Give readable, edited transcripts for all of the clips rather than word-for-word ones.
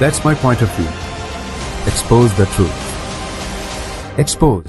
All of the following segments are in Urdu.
That's my point of view. Expose the truth. Expose.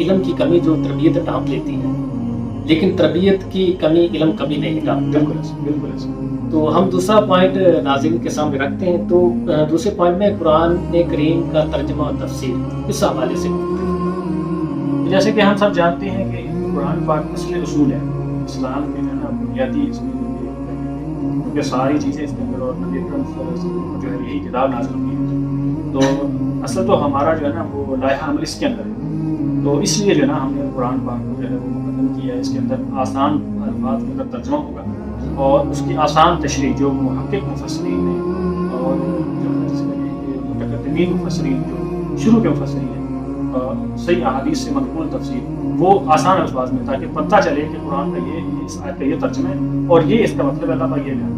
علم کی کمی جو تربیت ڈھانپ لیتی ہے، لیکن تربیت کی کمی علم کبھی نہیں ڈھانپتا۔ بالکل ایسا۔ تو ہم دوسرا پوائنٹ ناظرین کے سامنے رکھتے ہیں۔ تو دوسرے پوائنٹ میں قرآن کریم کا ترجمہ اور تفسیر، اس حوالے سے جیسے کہ ہم سب جانتے ہیں کہ قرآن پاک اصل اصول ہے اسلام کے جو ہے نا بنیادی اصول، کیونکہ ساری چیزیں اس کے اندر، اور نبی اکرم صلی اللہ علیہ وسلم کو جو ہے یہی کتاب نازل ہوئی ہے، تو اصل تو ہمارا جو ہے نا وہ لائحہ عمل اس کے اندر ہے۔ تو اس لیے جو ہے نا ہم نے قرآن پاک کو جو ہے وہ مقدم کیا ہے، اس کے اندر آسان الفاظ کے اندر ترجمہ ہوگا اور اس کی آسان تشریح جو محقق مفسرین ہیں اور جو متقدمین مفسرین جو شروع کے مفسرین ہیں، صحیح احادیث سے منقول تفسیر، وہ آسان الفاظ میں، تاکہ پتہ چلے کہ قرآن کا یہ اس آیت کا یہ ترجمہ ہے اور یہ اس کا مطلب اللہ کا یہ ہے،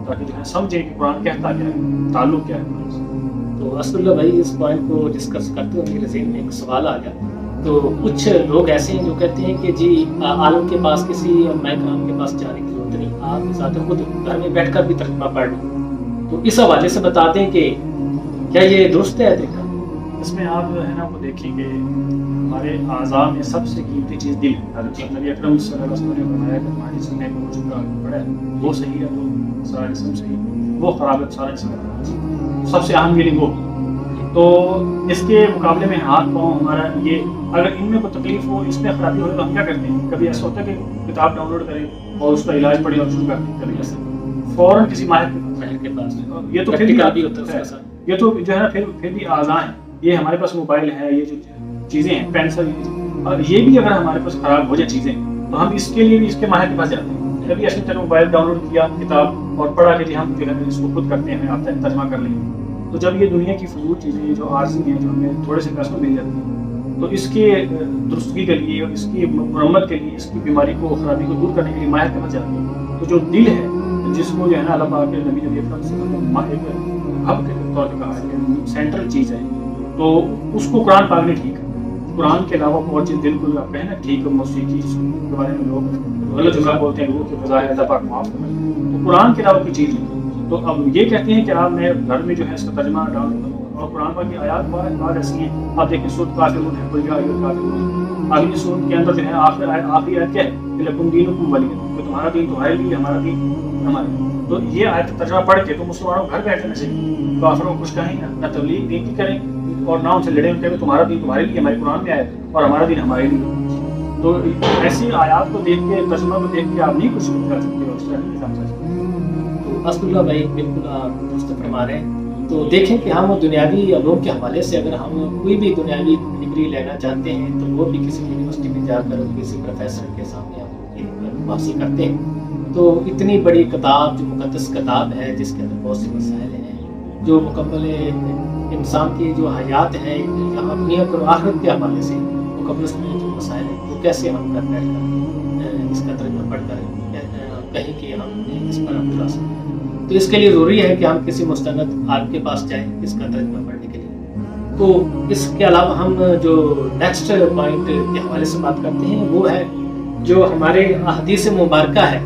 تاکہ جو ہے سمجھے کہ قرآن کہتا کیا ہے، تعلق کیا ہے قرآن سے۔ تو اسد اللہ بھائی اس پوائنٹ کو ڈسکس کرتے ہوئے میرے ذہن میں ایک سوال آ گیا۔ تو کچھ لوگ ایسے ہیں جو کہتے ہیں کہ جی عالم کے پاس، کسی علماء کرام کے پاس جانے کی ضرورت نہیں، آپ ذات خود گھر میں بیٹھ کر بھی ترجمہ پڑھ لیں۔ تو اس حوالے سے بتا دیں کہ کیا یہ درست ہے طریقہ؟ اس میں آپ جو ہے نا وہ دیکھیں کہ ہمارے اعضاء میں سب سے قیمتی چیز دل ہے۔ حضرت نبی اکرم صلی اللہ علیہ وسلم نے فرمایا کہ ہماری جسم میں جو پڑا ہے وہ صحیح ہے تو سارا جسم صحیح، وہ خراب ہے تو سارا جسم خراب، سب سے اہم یہ وہ۔ تو اس کے مقابلے میں ہاتھ پاؤں ہمارا یہ، اگر ان میں کوئی تکلیف ہو، اس میں خرابی ہو تو ہم کیا کرتے ہیں؟ کبھی ایسا ہوتا ہے کہ کتاب ڈاؤن لوڈ کریں اور اس کا علاج پڑھیں اور شروع کر دیں، کبھی ایسے فوراً کسی ماہر کے پاس۔ یہ تو پھر بھی ہوتا ہے، یہ تو جو ہے نا پھر بھی اعضاء ہیں، یہ ہمارے پاس موبائل ہے، یہ جو چیزیں ہیں پینسل، اور یہ بھی اگر ہمارے پاس خراب ہو جائے چیزیں تو ہم اس کے لیے بھی اس کے ماہر کے پاس جاتے ہیں۔ کبھی ایسے طرح موبائل ڈاؤن لوڈ کیا کتاب اور پڑھا کہ جی ہم جو ہے اس کو خود کرتے ہیں، آتا ہے ترجمہ کر لیں۔ تو جب یہ دنیا کی فضول چیزیں جو عارضی ہیں، جو ہمیں تھوڑے سے پیسوں مل جاتی ہیں، تو اس کے درستگی کے لیے اور اس کی مرمت کے لیے، اس کی بیماری کو، خرابی کو دور کرنے کے لیے ماہر کے پاس جاتے ہیں۔ تو جو دل ہے، جس کو جو ہے نا اللہ پاک کے نبی اکرم صلی اللہ علیہ وسلم ایک ہب کے طور پہ کہا ہے کہ سینٹرل چیز ہے، تو اس کو قرآن پاک نے ٹھیک ہے۔ قرآن کے علاوہ اور چیز دل کو آپ کہیں نا ٹھیک ہے، موسیقی کے بارے میں لوگ غلط جملہ بولتے ہیں، روح کے فضائل اللہ پاک معاف کریں، تو قرآن کے علاوہ کوئی چیز نہیں۔ تو اب یہ کہتے ہیں کہ آپ میں گھر میں جو ہے اس کا ترجمہ ڈاؤن کروں، اور قرآن پاک کی آیات بعد ایسی ہیں، آپ دیکھیں سورۃ کافرون ہے، قل یا ایھا الکافرون، اگلی سورۃ کے اندر جو ہے آخری آیت کیا ہے کہ لکم دینکم ولی دین، کہ تمہارا دین تمہارے لیے، ہمارا دین ہمارے لیے۔ تو یہ آیت کا ترجمہ پڑھ کے تو مسلمانوں گھر بیٹھنے سے کافروں کو کچھ کہیں نہ تبلیغ دین کی کریں اور نہ ان سے لڑیں، کہ تمہارا دین تمہارے لیے، ہمارے قرآن میں آیا ہے، اور ہمارا دین ہمارے لیے۔ تو ایسی آیات کو دیکھ کے، ترجمہ کو دیکھ کے آپ نہیں کچھ کر سکتے ہو، اس طرح نہیں سمجھ سکتے۔ تو اسد اللہ بھائی بالکل آپ درست فرما رہے ہیں۔ تو دیکھیں کہ ہم دنیاوی علوم کے حوالے سے اگر ہم کوئی بھی دنیاوی ڈگری لینا چاہتے ہیں تو وہ بھی کسی یونیورسٹی میں جا کر کسی پروفیسر کے سامنے ہم حاصل کرتے ہیں۔ تو اتنی بڑی کتاب جو مقدس کتاب ہے، جس کے اندر بہت سے مسائل ہیں، جو مکمل انسان کی جو حیات ہے یہاں دنیا اور آخرت کے حوالے سے مکمل اس میں جو مسائل ہیں، وہ کیسے ہم کر بیٹھ کر اس کا ترجمہ پڑھ کر کہیں کہ ہم نے اس پر عمل حاصل کیا۔ تو اس کے لیے ضروری ہے کہ ہم کسی مستند عالم کے پاس جائیں اس کا ترجمہ پڑھنے کے لیے۔ تو اس کے علاوہ ہم جو نیکسٹ پوائنٹ کے حوالے سے بات کرتے ہیں وہ ہے جو ہمارے احادیث مبارکہ ہے،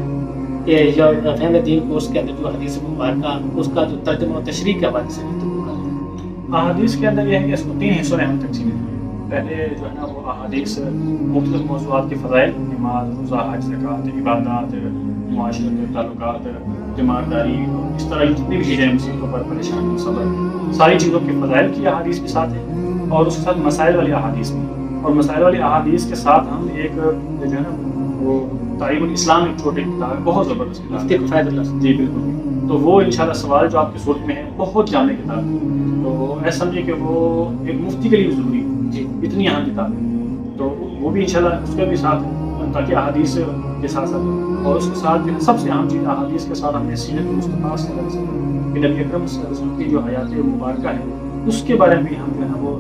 جو فہم دین کورس کے اندر جو حدیث مبارکہ، اس کا جو ترجمہ و تشریح کے حوالے سے گفتگو کرتے ہیں۔ احادیث کے اندر یہ ہے کہ اس کو 3 حصوں میں ہم تقسیم کرتے ہیں۔ پہلے جو ہے نا وہ احادیث مختلف موضوعات کے فضائل، نماز، روزہ، حج، زکوٰۃ، عبادات، معاشرت، تعلقات، جماعت داری، اس طرح کی جتنی بھی چیزیں مصیبتوں پر، پریشانی، صبر، ساری چیزوں کے فضائل کی احادیث بھی ساتھ ہیں، اور اس کے ساتھ مسائل والی احادیث بھی۔ اور مسائل والی احادیث کے ساتھ ہم ایک جو ہے نا وہ تعلیم الاسلام، ایک چھوٹی کتاب، بہت زبردست کتاب، جی بالکل۔ تو وہ انشاءاللہ سوال جو آپ کی صورت میں ہے بہت جامع کتاب ہے، تو ایسا سمجھے کہ وہ ایک مفتی کے لیے بھی ضروری ہے، جی اتنی اہم کتاب ہے۔ تو وہ بھی انشاءاللہ اس کا بھی ساتھ ہے، تاکہ احادیث کے ساتھ ساتھ، اور اس کے ساتھ سب سے اہم چیز احادیث کے ساتھ ہم نے سیرت مصطفیٰ صلی اللہ علیہ وسلم کہ نبی اکرم صلی اللہ علیہ وسلم کی جو حیات مبارکہ ہے، اس کے بارے میں بھی ہم جو ہے وہ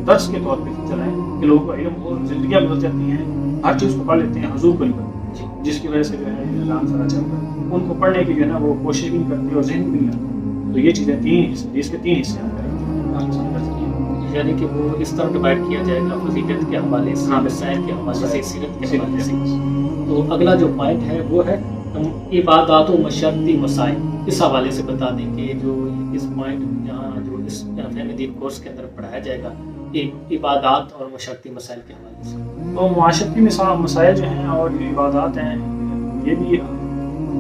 درس کے طور پہ چلائیں کہ لوگوں کا علم اور زندگیاں بدل جاتی ہیں، ہر چیز کو پڑھ لیتے ہیں حضور کو نہیں پڑھتے، جس کی وجہ سے جو ہے اعلان سارا چلتا ہے، ان کو پڑھنے کی جو ہے نا وہ کوشش بھی نہیں کرتے اور ذہن بھی نہیں آتا۔ تو یہ چیزیں 3 حصے، اس کے 3 حصے ہم کریں گے، آپ سمجھ سکتے ہیں۔ یعنی کہ وہ اس طرح ڈیوائڈ کیا جائے گا، فضیلت کے حوالے سے، مسائل کے حوالے سے، سیرت کے حوالے سے۔ تو اگلا جو پوائنٹ ہے وہ ہے عبادات و مشرتی مسائل، اس حوالے سے بتا دیں کہ جو اس پوائنٹ یہاں جو اس فہم دین کورس کے اندر پڑھایا جائے گا، عبادات اور معاشرتی مسائل کے حوالے سے؟ تو معاشرتی مسائل جو ہیں اور عبادات ہیں، یہ بھی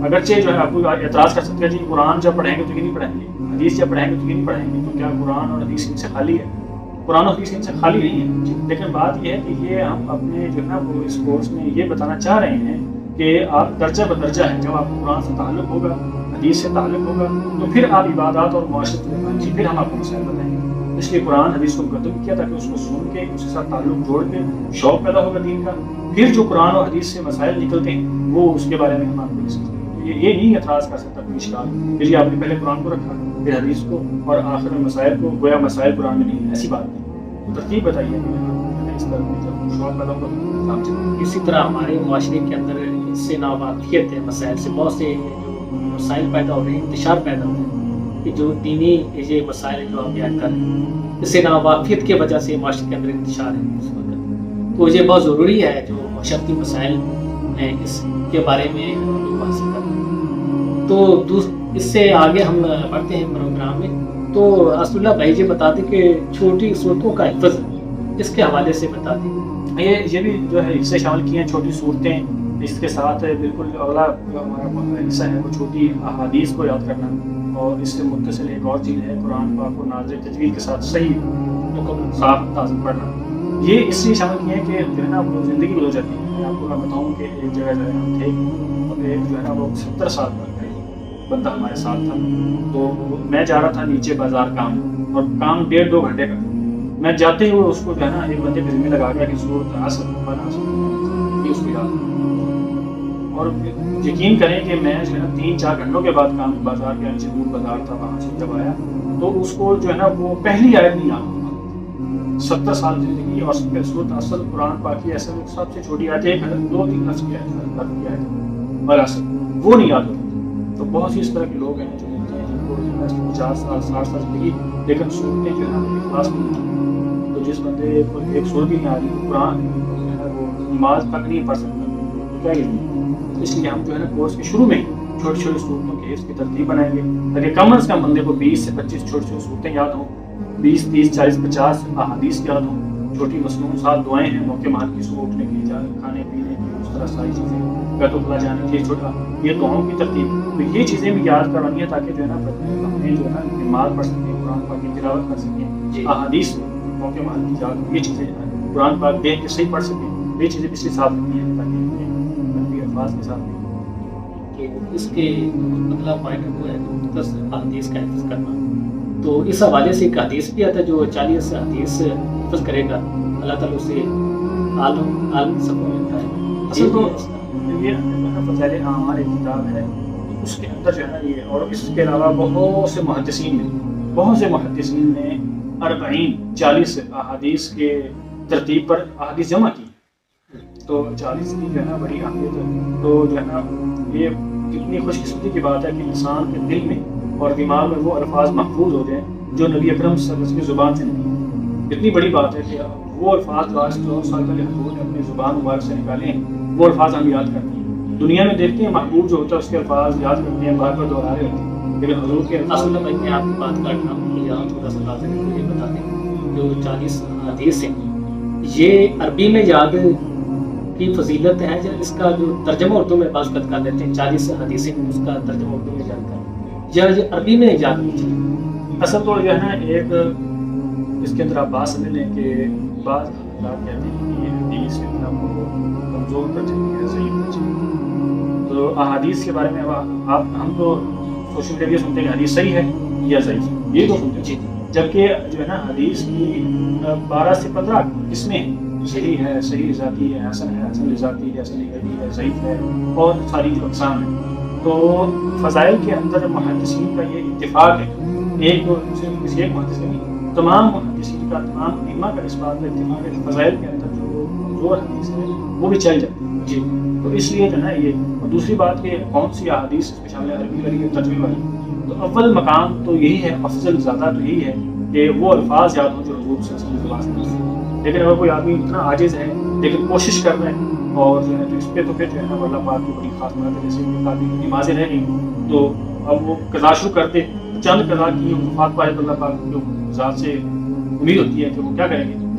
اگرچہ جو ہے آپ کو اعتراض کر سکتے ہیں جی قرآن جب پڑھیں گے تو یہ نہیں پڑھیں گے، حدیث جب پڑھیں گے تو یہ نہیں پڑھیں گے، تو کیا قرآن اور حدیث ان سے خالی ہے؟ قرآن و حدیث ان سے خالی نہیں ہے، لیکن بات یہ ہے کہ یہ ہم اپنے جو ہے نا وہ اس کورس میں یہ بتانا چاہ رہے ہیں کہ آپ درجہ بدرجہ ہیں، جب آپ کو قرآن سے تعلق ہوگا، حدیث سے تعلق ہوگا، تو پھر آپ عبادات اور معاشرت پھر ہم آپ کو مسائل بتائیں گے۔ اس لیے قرآن حدیث کو مقدم کیا تاکہ اس کو سن کے اس کے ساتھ تعلق جوڑ کے شوق پیدا ہوگا دین کا، پھر جو قرآن اور حدیث سے مسائل نکلتے ہیں وہ اس کے بارے میں ہم آپ کو ڈسکس کریں گے۔ یہ نہیں اعتراض کر سکتا کوئی اشکال کہ جی آپ نے پہلے قرآن کو رکھا پھر حدیث کو اور آخر میں مسائل کو، گویا مسائل قرآن میں نہیں ہے، ایسی بات نہیں۔ تو ترتیب بتائیے کہ اس طرح جب شوق پیدا ہوگا کام چلے۔ اسی طرح ہمارے معاشرے کے اندر اس سے ناواقفیت ہے، مسائل سے بہت سے جو مسائل پیدا ہو رہے ہیں، انتشار پیدا ہو رہے ہیں کہ جو دینی یہ مسائل جو آپ بیان کر رہے ہیں، اس سے ناواقفیت کی وجہ سے معاشرے کے اندر انتشار ہے اس وقت۔ تو یہ بہت ضروری ہے جو معاشرتی مسائل ہیں اس کے بارے میں حاصل کرنا۔ تو اس سے آگے ہم بڑھتے ہیں پروگرام میں۔ تو اسد اللہ بھائی یہ بتا دیں کہ چھوٹی صورتوں کا حفظ اس کے حوالے سے بتا دیں۔ یہ بھی جو ہے حصے شامل کیے ہیں، چھوٹی صورتیں، اس کے ساتھ بالکل اگلا جو ہمارا حصہ ہے وہ چھوٹی احادیث کو یاد کرنا، اور اس سے متصل ایک اور چیز ہے قرآن پاک کو نازل تجوید کے ساتھ صحیح مکمل صاف تازہ پڑھنا۔ یہ اس لیے شامل کیے ہیں کہ جو ہے نا وہ زندگی بدل جاتی ہے۔ میں آپ کو بتاؤں کہ ایک جگہ جو ہے ہم تھے اور ایک جو ہے نا وہ 70 سال کا بندہ ہمارے ساتھ تھا، تو میں جا رہا تھا نیچے بازار کام، اور کام 1.5-2 گھنٹے کا، میں جاتے ہوئے اس کو جو ہے نا ایک بندے پھر میں لگا گیا کہ سورۃ عصر یہ اس کو یاد، اور یقین کریں کہ میں جو ہے نا 3-4 گھنٹوں کے بعد کام بازار کے نیچے دور بازار تھا وہاں سے جب آیا تو اس کو جو ہے نا وہ پہلی آیت نہیں یاد ہوگا۔ 70 سال زندگی اور سورۃ عصر قرآن پاک کی ایسے سب سے چھوٹی آیت ہے، 2-3 لفظ کی آیت اور عصر وہ نہیں یاد ہوتی۔ تو بہت سی اس طرح کے لوگ ہیں جو ملتے ہیں جن کو 50 سال 60 سال زندگی لیکن صورتیں جو ہے نا اخلاص نہیں، تو جس بندے کو ایک صورت ہی نہیں آ رہی، قرآن جو ہے وہ نماز تک نہیں پڑھ سکتا، تو کیا یہ؟ اس لیے ہم جو ہے نا کورس کے شروع میں ہی چھوٹی چھوٹی صورتوں کے حفظ کی ترتیب بنائیں گے تاکہ کم از کم بندے کو 20 سے 25 چھوٹی چھوٹی صورتیں یاد ہوں، 20 30 40 50 احادیث یاد ہوں، چھوٹی مصنون 7 دعائیں ہیں موقع مال کی، صبح اٹھنے کی، کھانے پینے کی، اس طرح ساری چیزیں، بیت الخلا جانے کے چھوٹا یہ دعاؤں کی ترتیب، تو یہ چیزیں بھی یاد کروانی ہے تاکہ جو ہے نا ہمیں جو ہے نا نماز پڑھ سکیں، قرآن پاک کی تلاوت کر سکیں، احادیث موقع مال کی یاد، یہ چیزیں قرآن پاک دیکھ کے صحیح پڑھ سکیں، یہ چیزیں اس کے ساتھ رکھنی ہیں تاکہ منفی الفاظ کے ساتھ نہیں۔ اس کے اگلا پوائنٹ وہ ہے مختصر حدیث کا حفظ کرنا۔ تو اس حوالے سے ایک حدیث بھی آتا ہے جو 40 حدیث حفظ کرے گا اللہ تعالیٰ اسے عالم سب کو ملتا ہے۔ اصل تو یہ فضائل اعمال ایک کتاب ہے، اس کے اندر جو ہے نا یہ، اور اس کے علاوہ بہت سے محدثین نے 40 احادیث کے ترتیب پر احادیث جمع کی، تو 40 کی جو ہے نا بڑی اہمیت ہے۔ تو جو ہے نا یہ کتنی خوش قسمتی کی بات ہے کہ انسان کے دل میں اور دماغ میں وہ الفاظ محفوظ ہو جائیں جو نبی اکرم صلی اللہ علیہ وسلم کی زبان سے نکلے۔ اتنی بڑی بات ہے کہ وہ الفاض جو آج 4 سال پہلے حضور نے اپنی زبان مبارک سے نکالے ہیں وہ الفاظ ہم یاد کرتے ہیں، دنیا میں دیکھتے ہیں محبوب جو ہوتا ہے اس کے الفاظ یاد کرتے ہیں، بار بار دہرا رہے ہوتے ہیں، لیکن حضور کے الفاظ اصل میں آپ کی بات کاٹنا ہوں، یہاں تھوڑا سا لازم ہے یہ بتا دیں جو 40 حدیث ہیں یہ عربی میں یاد کی فضیلت ہے، اس کا جو ترجمہ اردو میں بعض کر دیتے ہیں 40 حدیثیں اس کا ترجمہ اردو میں یاد کر یا یہ عربی میں یاد نہیں۔ اصل تو جو ہے نا ایک اس کے اندر آپ بات سمجھ لیں کہ بعض حضرات کہتے ہیں کہ یہ حدیث کو کمزور کر چاہیے ہے، ضعیف کر چاہیے، تو احادیث کے بارے میں ہم تو سوشل میڈیا سنتے ہیں کہ حدیث صحیح ہے یا ضعیف، یہ تو سنتے ہیں، جبکہ جو ہے نا حدیث کی 12 سے 15 قسمیں ہیں، صحیح ہے، صحیح ذاتی ہے، حسن ہے، حسن ذاتی ہے، حسن غیبی ہے، ضعیف ہے، اور ساری جو اقسام ہیں۔ تو فضائل کے اندر محدثین کا یہ اتفاق ہے، ایک کسی ایک محدث کا نہیں، تمام محدثین کا، تمام ائمہ کا اس بات کا اتفاق ہے کہ فضائل کے اندر جو کمزور حدیث ہے وہ بھی چل جاتی ہے جی۔ تو اس لیے جو ہے نا یہ، اور دوسری بات کہ کون سی احادیث اس میں شامل ہے، عربی والی ترجمے والی، تو اول مقام تو یہی ہے، افضل زیادہ تو یہی ہے کہ وہ الفاظ یاد ہوں جو حضور صلی اللہ علیہ وسلم کی زبان سے نکلے۔ لیکن اگر کوئی آدمی اتنا عاجز ہے لیکن کوشش کر رہے ہیں اور جو ہے تو اس پہ تو پھر جو ہے نا اللہ پاک کی بڑی خاص بات ہے، جیسے کہ آدمی کی نمازیں رہ گئی تو اب وہ قضا شروع کرتے، چند قضا کی وفات پائے تو اللہ پاک کی ذات سے امید ہوتی ہے کہ وہ کیا کریں گے،